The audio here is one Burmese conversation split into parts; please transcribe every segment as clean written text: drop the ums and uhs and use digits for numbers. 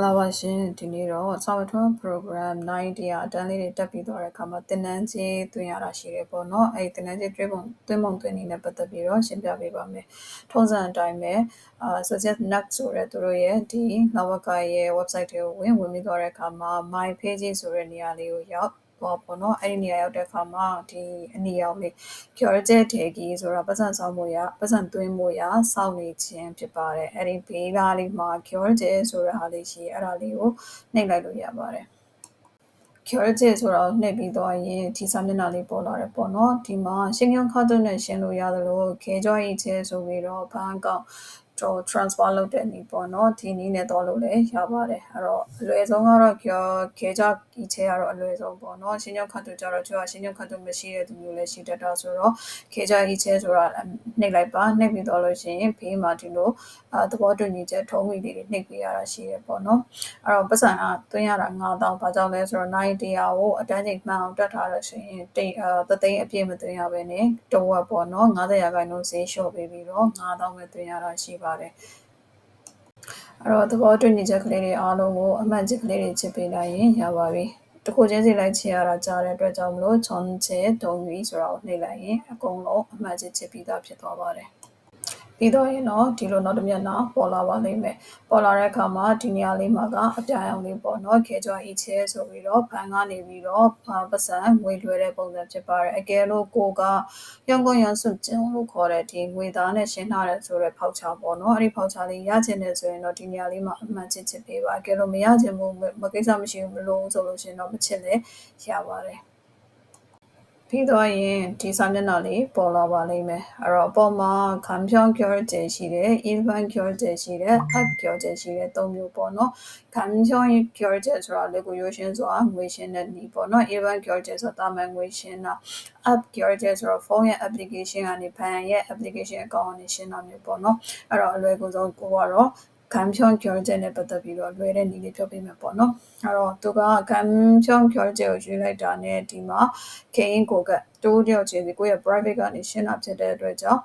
လာပါရှင်ဒီနေ့တော့ Software Program 9တရားအတန်းလေးတွေတက်ပြီးတော့တဲ့အခါမှာသင်တန်းကြီးသွင်းရတာရှိတယ်ပေါ့နော်အဲ့ဒီသင်တန်းကြီးသွင်းပုံသွင်းနည်းနဲ့ပတ်သက်ပြီးတော့ရှင်းပြပေးပါမယ်ထုံးစံအတိုင်းပဲsuggest next ဆိုတဲ့သူတို့ရဲ့ဒီလဝကရဲ့ website တွေကိုဝင်ပြီးတော့တဲ့အခါမှာ my page ဆိုတဲ့နေရာလေးကိုရောက်ပေါ့နော်အဲ့ဒီနေရာရောက်တဲ့အခါမှာဒီအနီရောင်လေး curated taggy ဆိုတာပတ်စံဆောင်မှုရပတ်စံသွင်းမှုရစောင့်နေခြင်းဖြစ်ပါတယ်အဲ့ဒီဘေးသားလေးမှာ curated ဆိုတာဟာလေးရှိအဲ့ဒါလေးကိုနှိပ်လိုက်လို့ရပါတယ် curated ဆိုတာကိုနှိပ်ပြီးတော့ရင်ဒီစာမျက်နှာလေးပေါ်လာတယ်ပေါ့နော်ဒီမှာရှင်းရုံခါတုနဲ့ရှင်းလို့ရတယ်လို့ခဲကြောရေးချဲဆိုပြီးတော့ဘန်းကောင်transfer လုပ်တဲ့နည်းပေါ့နော်ဒီနည်းနဲ့တော့လို့လည်းရပါတယ်အဲ့တော့အလွယ်ဆုံးကတော့ခဲကြကြီးချဲကတော့အလွယ်ဆုံးပေါ့နော်ရှင်းရုံခတ်တူကြတော့သူကရှင်းရုံခတ်တူမရှိတဲ့သူမျိုးလည်းရှိတတ်တာဆိုတော့ခဲကြကြီးချဲဆိုတာနှိပ်လိုက်ပါနှိပ်ပြီးတော့လို့ရှိရင်ဘေးမှာဒီလိုသဘောတူညီချက်ထုံးမိလေးတွေနှိပ်ပေးရတာရှိတယ်ပေါ့နော်အဲ့တော့ပတ်စံကသွင်းရတာ9000ဘာကြောင့်လဲဆိုတော့နိုင်တရားကိုအတန်းချိန်မှန်အောင်တွက်ထားလို့ရှိရင်သိန်းအပြည့်မသွင်းရဘဲနဲ့တဝက်ပေါ့နော်90%ဈေးလျှော့ပေးပြီးတော့9000ပဲသွင်းရတာရှိပါတယ်အဲ့တော့သဘောတူညီချက်ကလေးတွေအားလုံးကိုအမှန်ချက်ကလေးတွေချစ်ပေးလိုက်ရင်ရပါပြီတခုချင်းစီလိုက်ချရတာကြားတဲ့အတွက်ကြောင့်မလို့ချွန်ချဲဒုံကြီးဆိုတာကိုနှိပ်လိုက်ရင်အကုန်လုံးအမှန်ချစ်ပြီးသားဖြစ်သွားပါတယ်ပြီးတော့ရင်တော့ဒီလိုနောက်တစ်မျက်နှာပေါ်လာပါလိမ့်မယ်ပေါ်လာတဲ့အခါမှာဒီနေရာလေးမှာကအပြာရောင်လေးပေါ့နော်ခဲကြွား e ချဲဆိုပြီးတော့ဘန်ကနေပြီးတော့ပတ်စံငွေလွှဲတဲ့ပုံစံဖြစ်ပါတယ်အကယ်လို့ကိုကရုံကုန်ရန်စွကျင်းလို့ခေါ်တဲ့ဒီငွေသားနဲ့ရှင်းထားတဲ့ဆိုတဲ့ဖောက်ချပေါ့နော်အဲ့ဒီဖောက်ချလေးရချင်တယ်ဆိုရင်တော့ဒီနေရာလေးမှာအမှန်ချစ်ပေးပါအကယ်လို့မရချင်ဘူးမကိစ္စမရှိဘူးမလို့ဆိုလို့ရှိရင်တော့မချစ်လည်းရပါတယ်ပြီးတော့ရင်ဒီစာမျက်နှာလေးပေါ်လာပါလိမ့်မယ်အဲ့တော့အပေါ်မှာခံဖြောင်း curated ရှိတယ် even curated ရှိတယ် up curated ရှိတယ်၃မျိုးပေါ့နော်ခံဖြောင်း curated ဆိုတာလေကိုရိုးရှင်းစွာငွေရှင်းတဲ့နည်းပေါ့နော် even curated ဆိုတာတာမန်ငွေရှင်းတာ up curated ဆိုတာဖုန်းရဲ့ application ကနေဘဏ်ရဲ့ application အကောင့်ကနေရှင်းတာမျိုးပေါ့နော်အဲ့တော့အလွယ်ကူဆုံးကိုကတော့ခံဖြောင်း curated နဲ့ပတ်သက်ပြီးတော့လွယ်တဲ့နည်းလေးပြောပြမယ်ပေါ့နော်အဲ့တော့သူကခံဖြောင်း curated ကိုရွေးလိုက်တာနဲ့ဒီမှာခေရင်ကိုကတိုးကြောက်ခြင်းဒီကိုရဲ့ private ကနေရှင်းတာဖြစ်တဲ့အတွက်ကြောင့်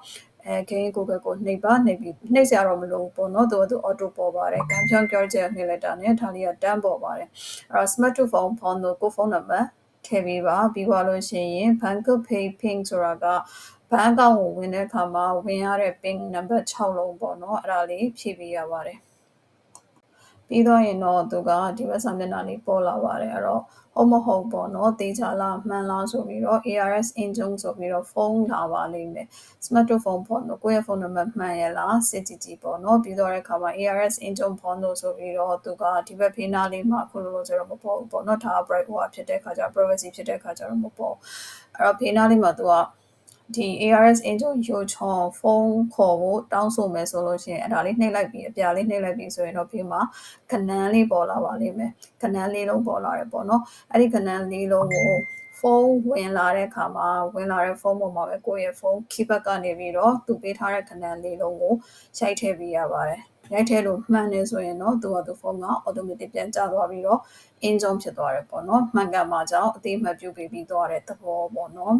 ခေရင်ကိုကကိုနှိပ်ပြီးနှိပ်စရာတော့မလိုဘူးပေါ့နော်သူ auto ပေါ်ပါတယ်ခံဖြောင်း curated နှိပ်လိုက်တာနဲ့ဒါလေးကတန်းပေါ်ပါတယ်အဲ့တော့ smartphone ဖုန်းတို့ကိုဖုန်းနံပါတ်ထည့်ပေးပါပြီးသွားလို့ရှိရင် bank pay pin ဆိုတာကဘဏ်အကောင့်ကိုဝင်တဲ့အခါမှာဝင်ရတဲ့ pin နံပါတ်6လုံးပေါ့နော်အဲ့ဒါလေးဖြည့်ပေးရပါတယ်ပြီးတော့ရင်တော့သူကဒီဘက်စာမျက်နှာလေးပေါ်လာပါတယ်အဲ့တော့ဟုတ်မဟုတ်ပေါ့နော်တေချာလားမှန်လားဆိုပြီးတော့ ARS engine ဆိုပြီးတော့ဖုန်းလာပါလိမ့်မယ် smartphone ပေါ့နော်ကိုယ့်ရဲ့ဖုန်းနံပါတ်မှန်ရဲ့လားစစ်ကြည့်ပေါ့နော်ပြီးတော့တဲ့အခါမှာ ARS engine ဖုန်းလို့ဆိုပြီးတော့သူကဒီဘက်ဖေးနားလေးမှာခုလိုဆိုတော့မပေါ်ဘူးပေါ့နော်ဒါ private ဖြစ်တဲ့အခါကျ privacy ဖြစ်တဲ့အခါကျတော့မပေါ်အဲ့တော့ဖေးနားလေးမှာသူကဒီ ARS angel ရိုချောဖုန်းခေါ်ဖို့တောင်းဆိုမယ်ဆိုလို့ရှိရင်အဲ့ဒါလေးနှိပ်လိုက်ပြီးအပြာလေးနှိပ်လိုက်ပြီးဆိုရင်တော့ဖေးမှာခဏန်းလေးပေါ်လာပါလိမ့်မယ်ခဏန်းလေးလုံးပေါ်လာတယ်ပေါ့နော်အဲ့ဒီခဏန်းလေးလုံးကိုဖုန်းဝင်လာတဲ့အခါမှာဝင်လာတဲ့ဖုန်းပေါ်မှာပဲကိုယ့်ရဲ့ဖုန်း keypad ကနေပြီးတော့သူပေးထားတဲ့ခဏန်းလေးလုံးကိုရိုက်ထည့်ပေးရပါတယ်ရိုက်ထည့်လို့မှန်နေဆိုရင်တော့သူဖုန်းက automatic ပြန်ကျသွားပြီးတော့ engine ဖြစ်သွားတယ်ပေါ့နော်မှန်ကန်မှာကြောင့်အသေးမှတ်ပြုပေးပြီးသွားတဲ့သဘောပေါ့နော်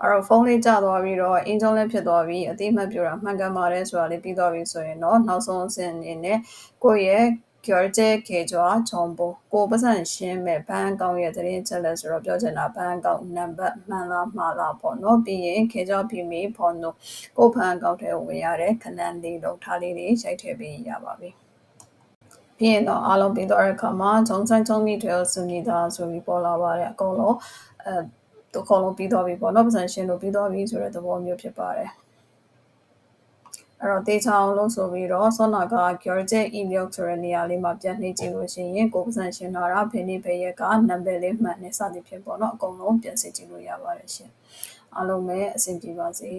အဲ့တော့ဖုန်းလေးကျသွားပြီးတော့အင်ဂျင်လည်းဖြစ်သွားပြီးအတိအမှတ်ပြတာမှန်ကန်ပါတယ်ဆိုတာလေးပြီးသွားပြီဆိုရင်တော့နောက်ဆုံးအဆင့်အနေနဲ့ကိုယ့်ရဲ့ curated ခေကြွားဂျွန်ပိုကိုပတ်စံရှင်းမဲ့ဘဏ်အကောင့်ရဲ့သတင်းချက်လက်ဆိုတော့ပြောချင်တာဘဏ်အကောင့်နံပါတ်မှန်လားမှားလားပေါ့နော်ပြီးရင်ခေကြွားပြီးမိဖုန်းတို့ကိုဘဏ်အကောင့်ထဲဝင်ရတဲ့ခဏန်းလေးလုံးထားလေးတွေရိုက်ထည့်ပေးရပါပြီပြီးရင်တော့အားလုံးပြီးသွားတဲ့အခါမှာဂျုံဆိုင်ဂျုံမီတွေစုနေတာဆိုပြီးပေါ်လာပါတယ်အကုန်လုံးအကုန်လုံးပြီးသွားပြီပေါ့နော်ပတ်စံရှင်းလို့ပြီးသွားပြီဆိုတဲ့သဘောမျိုးဖြစ်ပါတယ်အဲ့တော့တေချာအောင်လို့ဆိုပြီးတော့ဆောနာက curated email ဆိုတဲ့နေရာလေးမှာပြန်နှိပ်ကြည့်လို့ရှိရင်ကိုပတ်စံရှင်းလာတာဘယ်နေ့ဘယ်ရက်ကနံပါတ်လေးမှန်နေစသည်ဖြင့်ပေါ့နော်အကုန်လုံးပြန်စစ်ကြည့်လို့ရပါတယ်ရှင်အားလုံးပဲအဆင်ပြေပါစေ